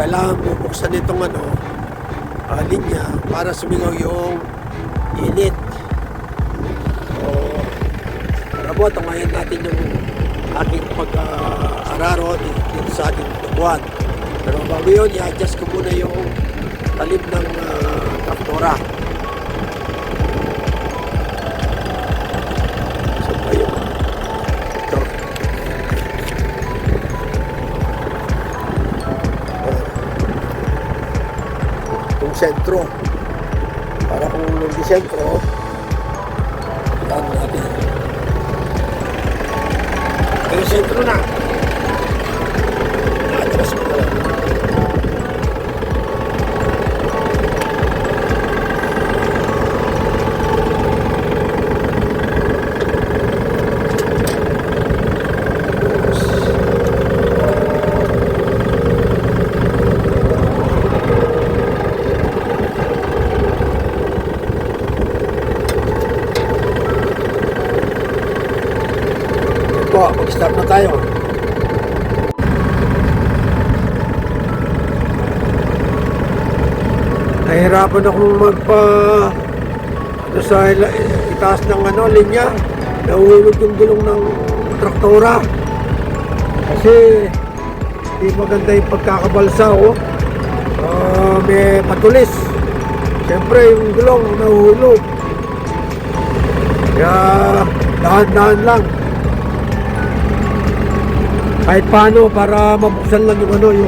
kailangan bubuksan itong linya para sumingaw yung init. So, para po, tungayin natin yung ating pag-araro dito sa ating tubuan. Pero bago yun, i-adjust ko muna yung talim ng traktora. So ba yung ito? Itong sentro. Para kung hindi sentro, yan natin. Pero sentro na. Na-adjust ko na lang. Mag-start na tayo. Nahihirapan akong sa itaas ng linya. Nahuhulog yung gulong ng traktora. Kasi hindi maganda yung pagkakabalsa. May patulis. Siyempre yung gulong nahuhulog. Kaya dahan-dahan lang. Kahit paano para mabuksan lang yung yung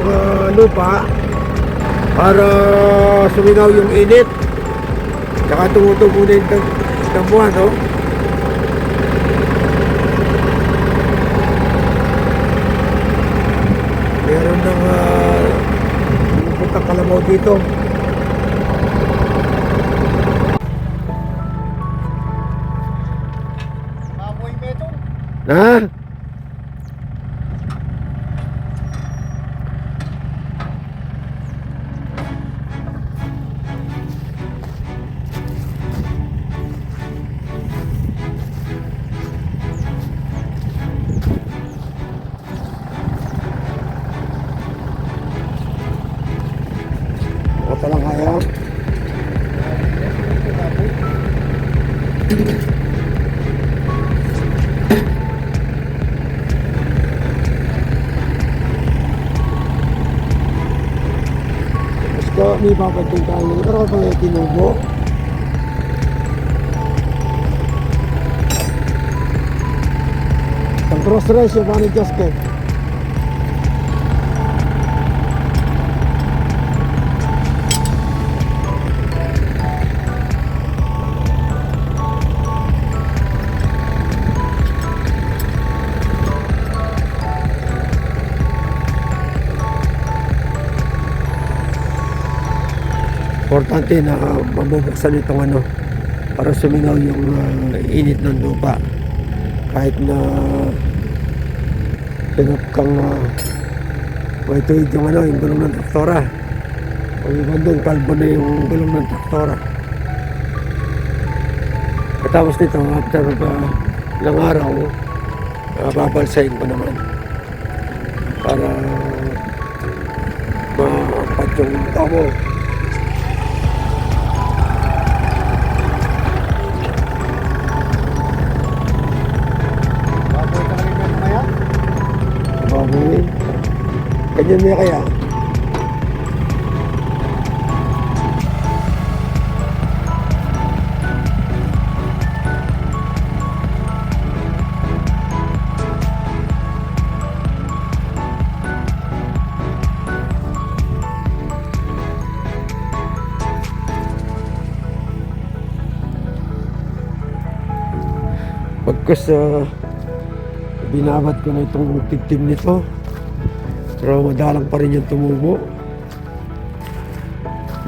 lupa para sumingaw yung init. Tsaka tumutubo na yung damuhan, no? Meron ng puntang kalabaw dito. Baboy meto. Ha? Talang kaya. Gusto may babagong tayo. Pero kapag may tinubo. Ang cross race yung paano just ka. Importante na mabubuksan itong para sumingaw yung init ng lupa. Kahit na pinap kang may tuwid yung yung gulong ng traktora. O yung doon, kalbo na yung gulong ng traktora. Katapos nito, after ilang araw, babalsahin ko naman para mapat yung tabo. Ganyan niya kaya. Pagkas binabat ko na itong tigtim nito, pero madalang pa rin yung tumubo.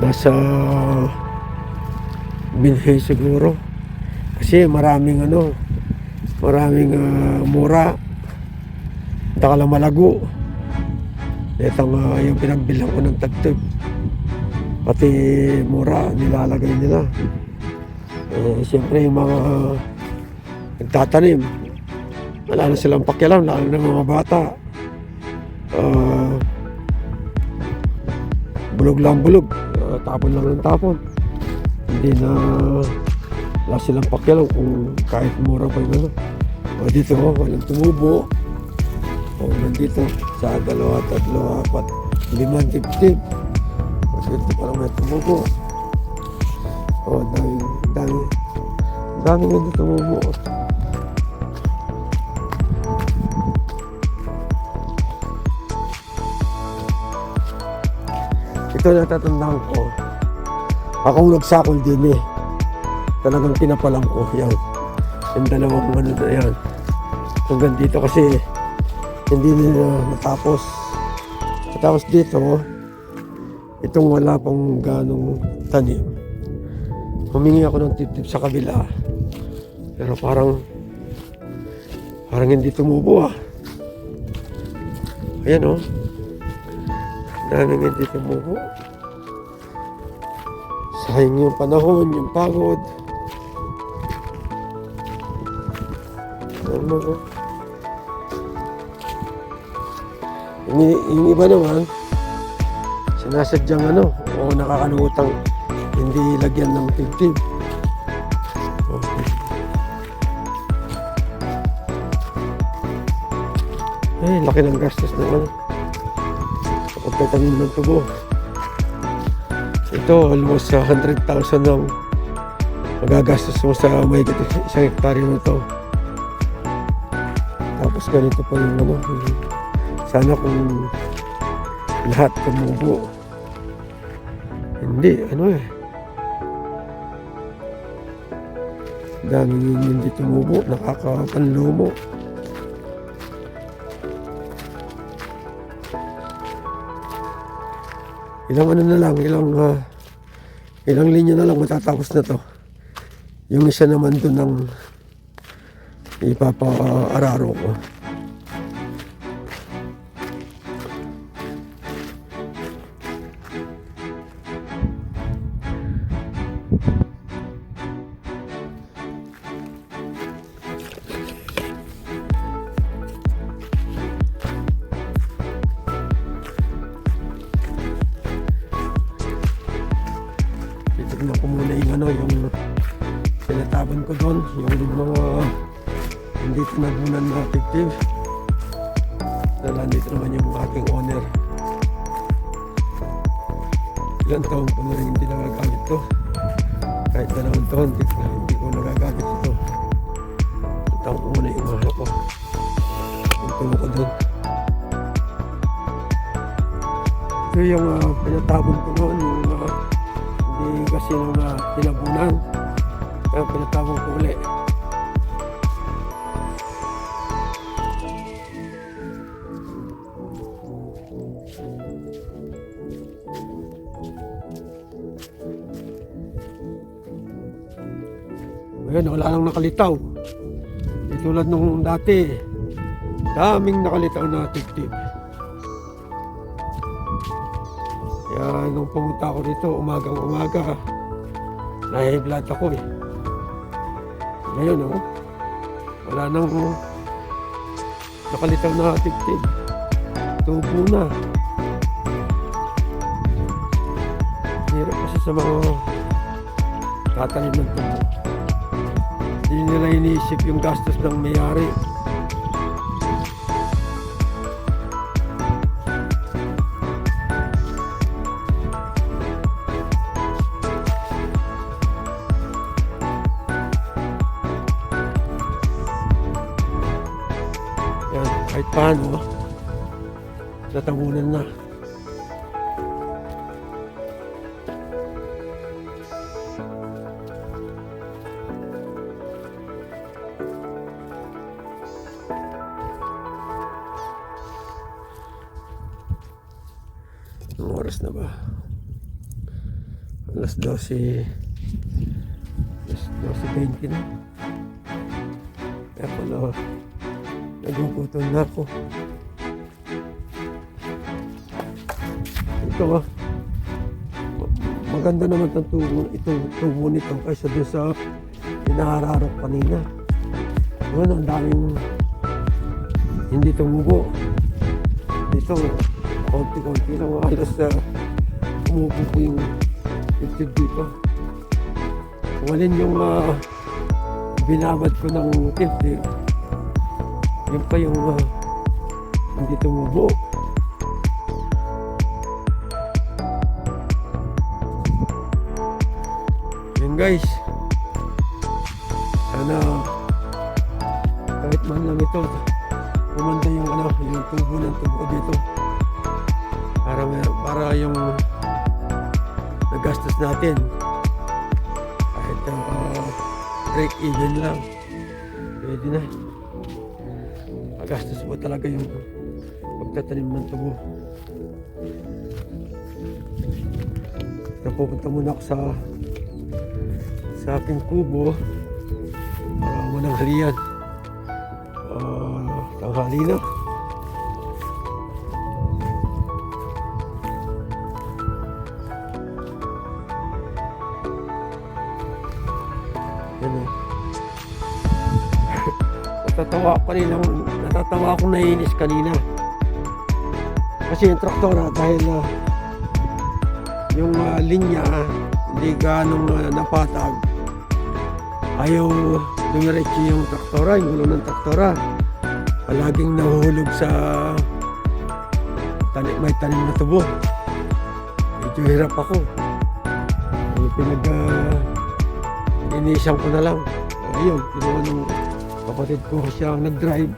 Nasa binhi siguro. Kasi maraming mura. Taka lang malago. Itong yung pinagbilang ko ng tagtib. Pati mura nilalagay nila. Siyempre yung mga nagtatanim, wala na silang pakialam, lalo ng mga bata. bulog lang bulog, tapon lang ng tapon. Hindi na wala silang pakialam kung kahit mura pa yung ano. O dito walang tumubo. O nandito sa 2, 3, 4, 5 tip-tip. O dito parang may tumubo. O dami nga tumubo. Ito natatandaan ko. Akong nagsakol din eh. Talagang pinapalang ko. Yan. Yung dalawang ano na yan. Hanggang dito kasi hindi nila natapos. Tapos dito, itong wala pang ganong tanim. Humingi ako ng tip-tip sa kabila. Pero parang hindi tumubo ah. Ayan oh. Daming hindi tumubo. Sayang yung panahon, yung pagod. Ano ko? Yung iba naman, sinasadyang ano, o nakakalutang hindi lagyan ng tip-tip. Okay. Eh, laki ng gastos ng ano. Pagtatanim ng tubo. Ito, almost 100,000 ang magagastos mo sa may 1 hektarya na ito. Tapos ganito pa yung ano, sana kung lahat tumubo. Hindi, ano eh. Daming hindi tumubo, nakakapanlumo. Ilang ano na lang, ilang linya na lang matatapos na to. Yung isa naman doon ng ipapa-araro ko. Tignan ko muna yung ano, yung pinataban ko doon, yung mga hindi tinabunan na effective. Nandito naman yung aking owner. Ilang taon ko na rin hindi nagagamit to. Kahit dalawang taon, hindi ko nagagamit ito. Taon ko muna yung mahal ko. Yung tulo ko doon. Ito yung pinatabon ko noon, yung hindi kasi nung tinabunan. Kaya pinatabon ko ulit. Ngayon, wala lang nakalitaw. Di tulad nung dati. Daming nakalitaw na tip-tip. Kaya nung pumunta ako dito, umagang-umaga, nahihiblad ako eh. Ngayon, oh, wala nang nakalitaw na tip-tip. Tubo na. Hirap kasi sa mga tatanim ng tubo. Hindi nila iniisip yung gastos ng may-ari. Yan, kahit paano, natabunan na. Anong oras na ba? Alas 12. Alas 12:20 na. Kaya pala, nagpuputol na ako. Ito maganda naman ang tubo nito kaysa doon sa hinahararok kanina. Doon ang daming hindi tumubo. Dito konti-konti lang, halos umupo yung tip dito. Kung alin yung binabad ko ng tip, yun pa yung hindi tumubo. Yun guys, sana kahit man lang ito kumanda yung yung tubo ng tubo dito para yung nagastos natin kahit break even lang, pwede na. Magastos mo talaga yung pagtatanim ng tubo. Napupunta muna ako sa aking kubo para munang halian. Tanghali na. Yan o. Natatawa akong naiinis kanina. Kasi yung traktora dahil yung linya hindi ganong napatag, ayaw dumiretso yung traktora, yung gulong ng traktora. Palaging nahuhulog sa may tanim na tubo. Medyo hirap ako. Iniisang ko na lang. Ayun, kinuha ng kapatid ko siyang nag-drive.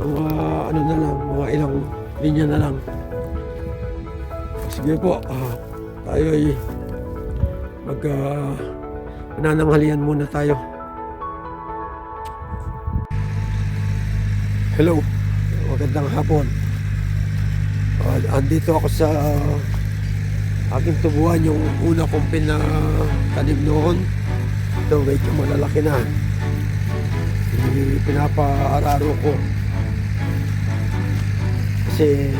Mga ilang linya na lang. Sige po, tayo ay nananghalian muna tayo. Hello, magandang hapon. Andito ako sa aking tubuan, yung una kong pinatanim noon. Ito, medyo malalaki na. Pinapaararo ko. Kasi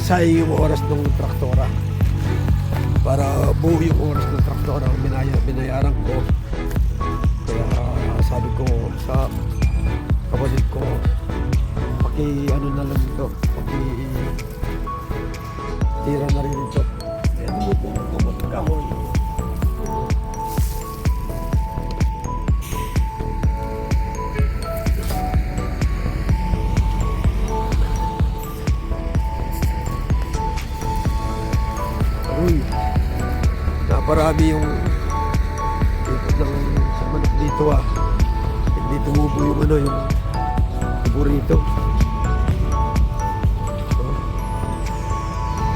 sayang yung oras ng traktora. Para buo yung oras ng traktora, binayaran ko. Sabi ko sa kapatid ko, ano na lang ito, tira na rin ito. Ano mo po magkahoy? Uy, naparami yung ikot ng sa manok dito Hindi tumubo yung yung burrito.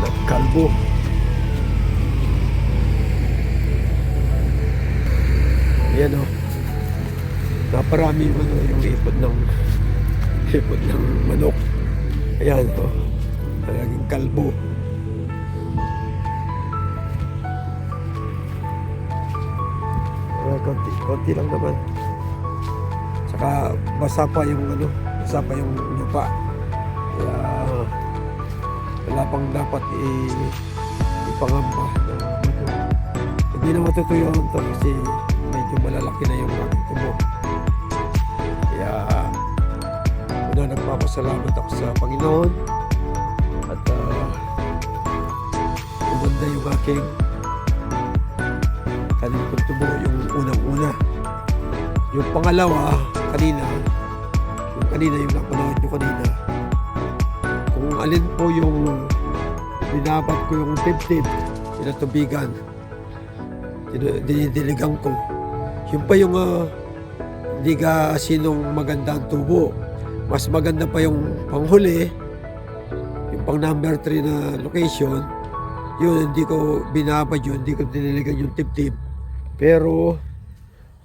Nagkalbo. Ayan naparami yung yung ipod ng manok. Ayan talagang kalbo. Konti lang naman. Saka basa pa yung lupa. Kaya wala pang dapat ipangamba. Hindi na matutuyuan ito kasi medyo malalaki na yung aking tubo. Kaya nagpapasalamat ako sa Panginoon at umanda yung aking tanim kong tubo, yung unang-una. Yung pangalawa, kanina yung napanood nyo kanina, kung alin po yung binabat ko yung tip-tip, pinatubigan, dinidiligan ko. Yun pa yung hindi sinong maganda ang tubo. Mas maganda pa yung panghuli, yung pang number 3 na location. Yun, hindi ko binabad yun, hindi ko diniligan yung tip-tip. Pero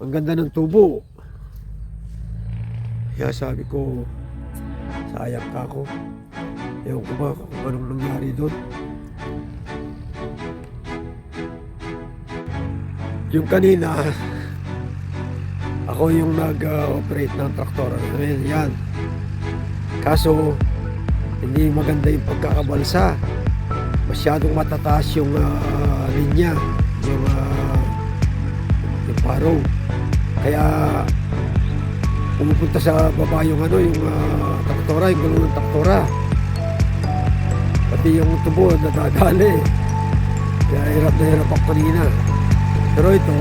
ang ganda ng tubo. Kaya sabi ko, sayang ka ako. Ewan ko ba kung anong nangyari doon. Yung kanina, ako yung nag-operate ng traktora. Yan. Kaso, hindi maganda yung pagkakabalsa. Masyadong matataas yung linya, yung paro. Kaya pumupunta sa baba yung yung traktora, yung gulong ng traktora. pati yung tubo nadadali. Kaya hirap na hirap ako kanina. Pero ito,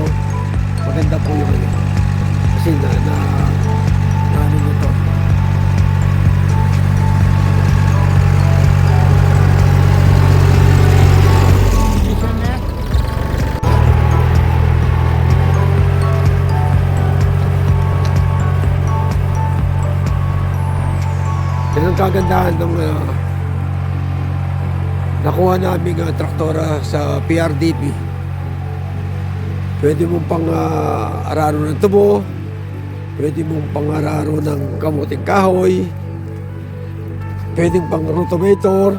maganda po yung ano. Kasi na ano nito. Yan ang kagandahan ng nakuha naming traktora sa PRDP. Pwede mong pang araro ng tubo, pwede mong pang araro ng kamuting kahoy, pwedeng pang rotovator.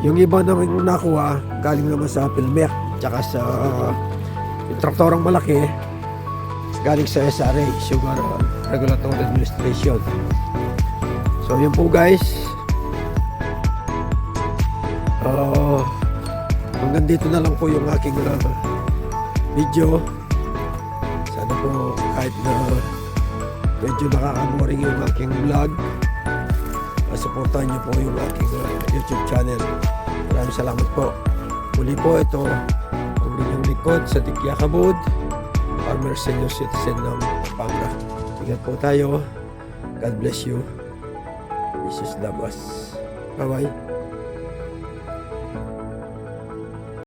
Yung iba naman nakuha galing naman sa Pilmec tsaka sa yung traktorang malaki galing sa SRA, Sugar Regulatory Administration. So yun po guys, hanggang dito na lang po yung aking video. Sana po kahit na medyo nakakaboring yung aking vlog, supportahan niyo po yung aking YouTube channel. Maraming salamat po. Muli po, ito ang inyong likod sa Tikyakabud, Farmer Senior Citizen ng Pampanga. Ingat po tayo. God bless you. Jesus love us. Bye-bye.